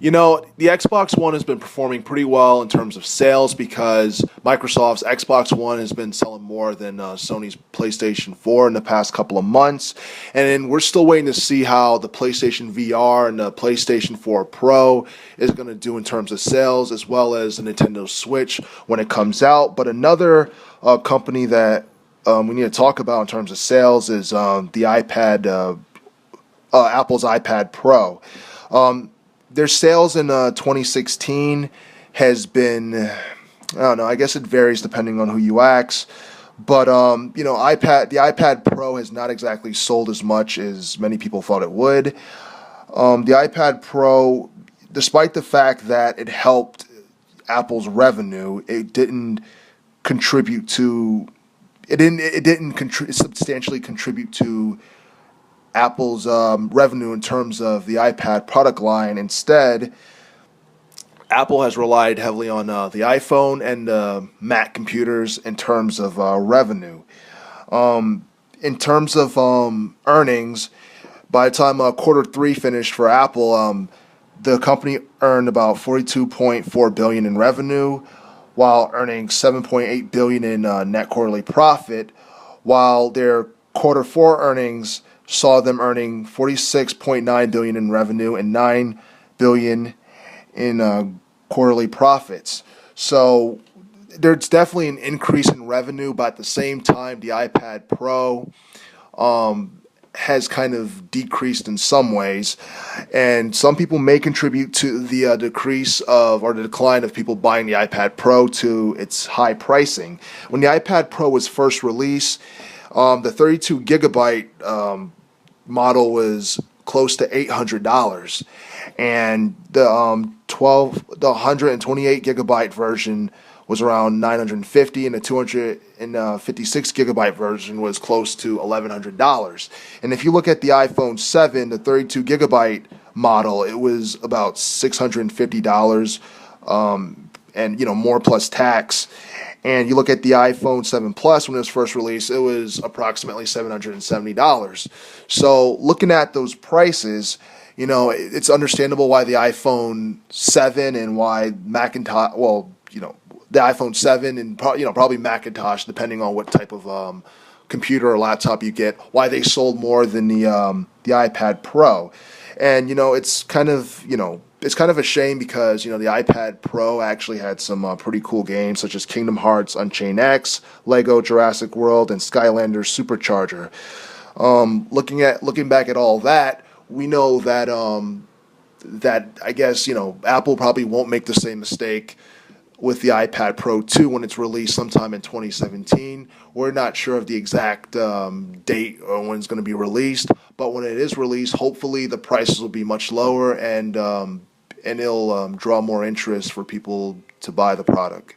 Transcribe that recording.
The Xbox One has been performing pretty well in terms of sales because Microsoft's Xbox One has been selling more than Sony's PlayStation 4 in the past couple of months. And then we're still waiting to see how the PlayStation VR and the PlayStation 4 Pro is going to do in terms of sales, as well as the Nintendo Switch when it comes out. But another company that we need to talk about in terms of sales is the iPad, Apple's iPad Pro. Their sales in 2016 has been, I don't know, I guess it varies depending on who you ask. But the iPad Pro has not exactly sold as much as many people thought it would. The iPad Pro, despite the fact that it helped Apple's revenue, it didn't contribute to substantially contribute to Apple's revenue in terms of the iPad product line. Instead, Apple has relied heavily on the iPhone and Mac computers in terms of revenue. In terms of earnings, by the time quarter three finished for Apple, the company earned about $42.4 billion in revenue, while earning $7.8 billion in net quarterly profit, while their quarter four earnings saw them earning $46.9 billion in revenue and $9 billion in quarterly profits. So there's definitely an increase in revenue, but at the same time, the iPad Pro has kind of decreased in some ways, and some people may contribute to the decrease of or the decline of people buying the iPad Pro to its high pricing. When the iPad Pro was first released, the 32 gigabyte model was close to $800, and the 128 gigabyte version was around $950, and the 256 gigabyte version was close to $1,100. And if you look at the iPhone 7, the 32 gigabyte model, it was about $650, and more plus tax. And you look at the iPhone 7 Plus when it was first released, it was approximately $770. So looking at those prices, it's understandable why the iPhone 7 and why Macintosh, the iPhone 7 and probably Macintosh, depending on what type of computer or laptop you get, why they sold more than the iPad Pro. And it's kind of a shame because the iPad Pro actually had some pretty cool games such as Kingdom Hearts Unchained X, Lego Jurassic World, and Skylanders Supercharger. Looking back at all that, we know that I guess Apple probably won't make the same mistake with the iPad Pro 2 when it's released sometime in 2017. We're not sure of the exact date or when it's going to be released, but when it is released, hopefully the prices will be much lower and it'll draw more interest for people to buy the product.